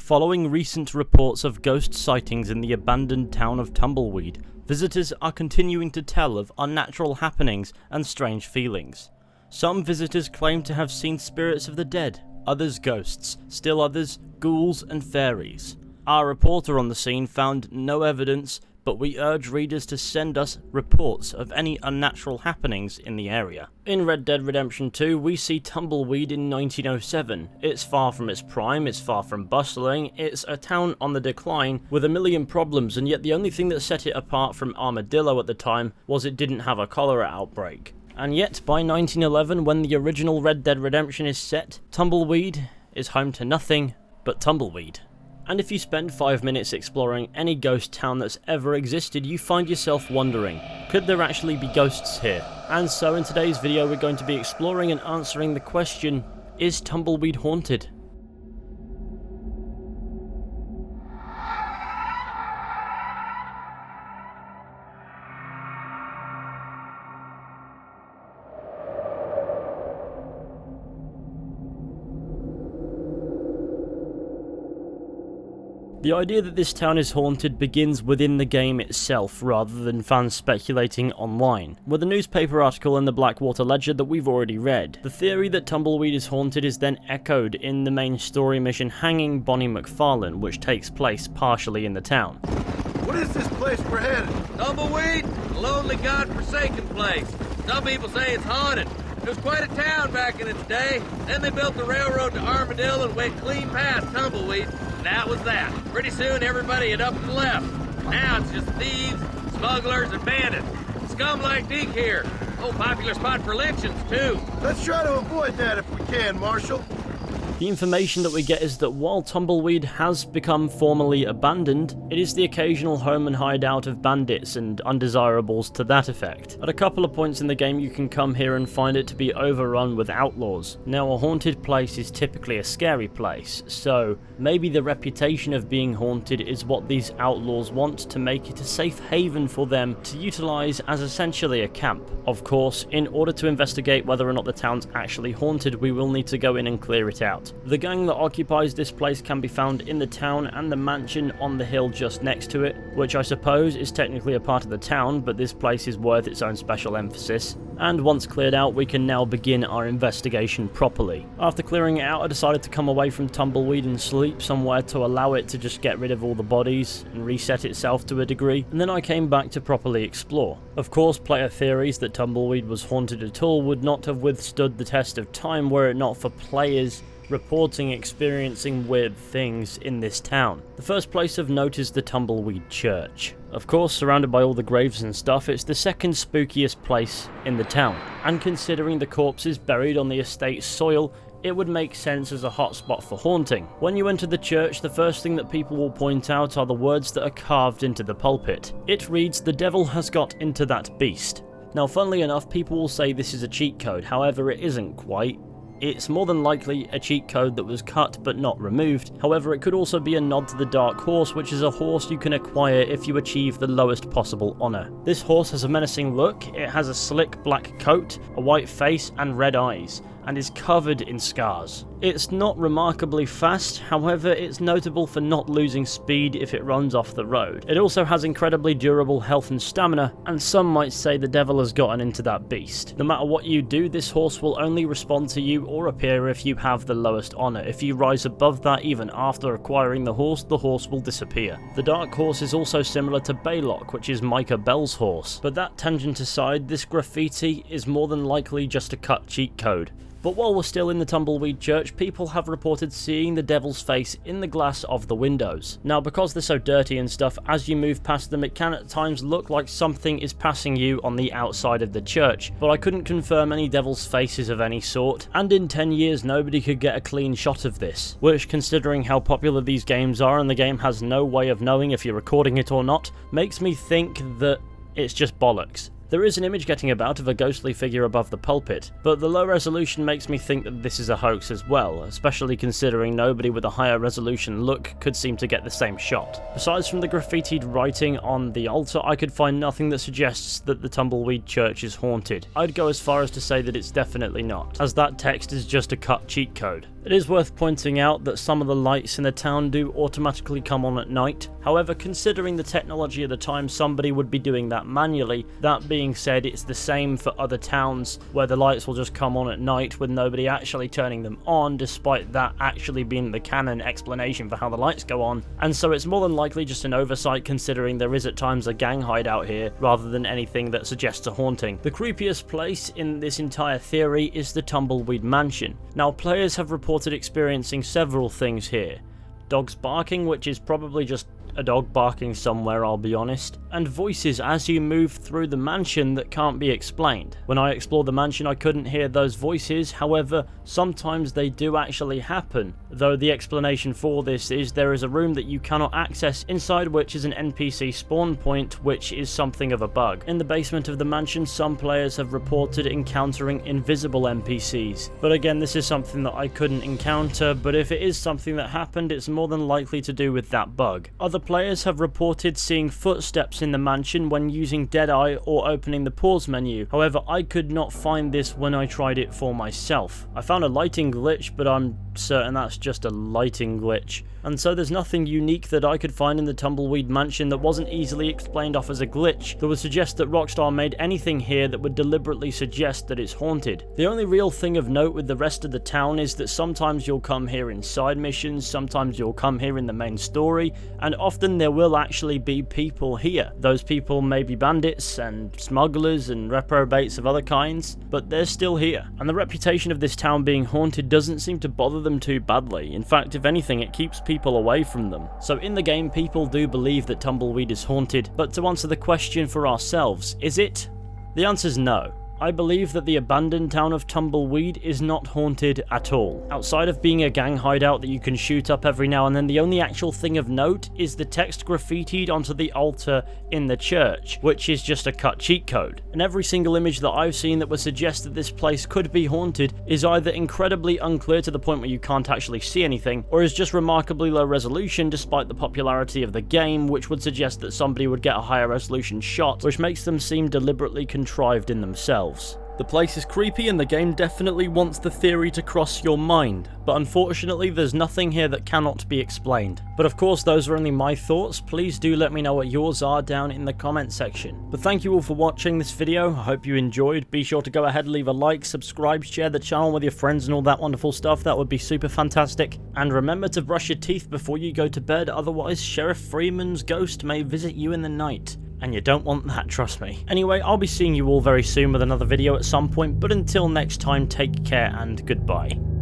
Following recent reports of ghost sightings in the abandoned town of Tumbleweed, visitors are continuing to tell of unnatural happenings and strange feelings. Some visitors claim to have seen spirits of the dead, others ghosts, still others ghouls and fairies. Our reporter on the scene found no evidence, but we urge readers to send us reports of any unnatural happenings in the area. In Red Dead Redemption 2, we see Tumbleweed in 1907. It's far from its prime, it's far from bustling, it's a town on the decline with a million problems, and yet the only thing that set it apart from Armadillo at the time was it didn't have a cholera outbreak. And yet, by 1911, when the original Red Dead Redemption is set, Tumbleweed is home to nothing but tumbleweed. And if you spend 5 minutes exploring any ghost town that's ever existed, you find yourself wondering, could there actually be ghosts here? And so in today's video we're going to be exploring and answering the question, is Tumbleweed haunted? The idea that this town is haunted begins within the game itself, rather than fans speculating online, with a newspaper article in the Blackwater Ledger that we've already read. The theory that Tumbleweed is haunted is then echoed in the main story mission Hanging Bonnie McFarlane, which takes place partially in the town. What is this place we're headed? Tumbleweed? A lonely, god-forsaken place. Some people say it's haunted. It was quite a town back in its day. Then they built the railroad to Armadillo and went clean past Tumbleweed. And that was that. Pretty soon everybody had up and left. Now it's just thieves, smugglers, and bandits. Scum like Deke here. Oh, popular spot for lynchings, too. Let's try to avoid that if we can, Marshal. The information that we get is that while Tumbleweed has become formally abandoned, it is the occasional home and hideout of bandits and undesirables to that effect. At a couple of points in the game you can come here and find it to be overrun with outlaws. Now a haunted place is typically a scary place, so maybe the reputation of being haunted is what these outlaws want to make it a safe haven for them to utilise as essentially a camp. Of course, in order to investigate whether or not the town's actually haunted, we will need to go in and clear it out. The gang that occupies this place can be found in the town and the mansion on the hill just next to it, which I suppose is technically a part of the town, but this place is worth its own special emphasis. And once cleared out, we can now begin our investigation properly. After clearing it out, I decided to come away from Tumbleweed and sleep somewhere to allow it to just get rid of all the bodies and reset itself to a degree, and then I came back to properly explore. Of course, player theories that Tumbleweed was haunted at all would not have withstood the test of time were it not for players reporting experiencing weird things in this town. The first place of note is the Tumbleweed Church. Of course, surrounded by all the graves and stuff, it's the second spookiest place in the town, and considering the corpses buried on the estate's soil, it would make sense as a hotspot for haunting. When you enter the church, the first thing that people will point out are the words that are carved into the pulpit. It reads, "The devil has got into that beast." Now, funnily enough, people will say this is a cheat code, however it isn't quite. It's more than likely a cheat code that was cut but not removed. However, it could also be a nod to the Dark Horse, which is a horse you can acquire if you achieve the lowest possible honour. This horse has a menacing look, it has a slick black coat, a white face and red eyes, and is covered in scars. It's not remarkably fast, however it's notable for not losing speed if it runs off the road. It also has incredibly durable health and stamina, and some might say the devil has gotten into that beast. No matter what you do, this horse will only respond to you or appear if you have the lowest honour. If you rise above that even after acquiring the horse will disappear. The Dark Horse is also similar to Baylock, which is Micah Bell's horse, but that tangent aside, this graffiti is more than likely just a cut cheat code. But while we're still in the Tumbleweed Church, people have reported seeing the devil's face in the glass of the windows. Now, because they're so dirty and stuff, as you move past them, it can at times look like something is passing you on the outside of the church, but I couldn't confirm any devil's faces of any sort, and in 10 years nobody could get a clean shot of this, which, considering how popular these games are and the game has no way of knowing if you're recording it or not, makes me think that it's just bollocks. There is an image getting about of a ghostly figure above the pulpit, but the low resolution makes me think that this is a hoax as well, especially considering nobody with a higher resolution look could seem to get the same shot. Besides from the graffitied writing on the altar, I could find nothing that suggests that the Tumbleweed Church is haunted. I'd go as far as to say that it's definitely not, as that text is just a cut cheat code. It is worth pointing out that some of the lights in the town do automatically come on at night. However, considering the technology at the time, somebody would be doing that manually. That being said, it's the same for other towns where the lights will just come on at night with nobody actually turning them on, despite that actually being the canon explanation for how the lights go on. And so it's more than likely just an oversight, considering there is at times a gang hideout here rather than anything that suggests a haunting. The creepiest place in this entire theory is the Tumbleweed Mansion. Now, players have reported experiencing several things here. Dogs barking, which is probably just a dog barking somewhere, I'll be honest, and voices as you move through the mansion that can't be explained. When I explored the mansion, I couldn't hear those voices. However, sometimes they do actually happen, though the explanation for this is there is a room that you cannot access, inside which is an NPC spawn point, which is something of a bug. In the basement of the mansion, some players have reported encountering invisible NPCs, but again, this is something that I couldn't encounter, but if it is something that happened, it's more than likely to do with that bug. Other players have reported seeing footsteps in the mansion when using Deadeye or opening the pause menu. However, I could not find this when I tried it for myself. I found a lighting glitch, but I'm certain that's just a lighting glitch. And so there's nothing unique that I could find in the Tumbleweed Mansion that wasn't easily explained off as a glitch that would suggest that Rockstar made anything here that would deliberately suggest that it's haunted. The only real thing of note with the rest of the town is that sometimes you'll come here in side missions, sometimes you'll come here in the main story, and often there will actually be people here. Those people may be bandits and smugglers and reprobates of other kinds, but they're still here. And the reputation of this town being haunted doesn't seem to bother them too badly. In fact, if anything, it keeps people away from them. So in the game, people do believe that Tumbleweed is haunted, but to answer the question for ourselves, is it? The answer's no. I believe that the abandoned town of Tumbleweed is not haunted at all. Outside of being a gang hideout that you can shoot up every now and then, the only actual thing of note is the text graffitied onto the altar in the church, which is just a cut cheat code. And every single image that I've seen that would suggest that this place could be haunted is either incredibly unclear to the point where you can't actually see anything, or is just remarkably low resolution despite the popularity of the game, which would suggest that somebody would get a higher resolution shot, which makes them seem deliberately contrived in themselves. The place is creepy and the game definitely wants the theory to cross your mind, but unfortunately there's nothing here that cannot be explained. But of course, those are only my thoughts. Please do let me know what yours are down in the comment section. But thank you all for watching this video. I hope you enjoyed. Be sure to go ahead and leave a like, subscribe, share the channel with your friends and all that wonderful stuff. That would be super fantastic. And remember to brush your teeth before you go to bed, otherwise Sheriff Freeman's ghost may visit you in the night. And you don't want that, trust me. Anyway, I'll be seeing you all very soon with another video at some point, but until next time, take care and goodbye.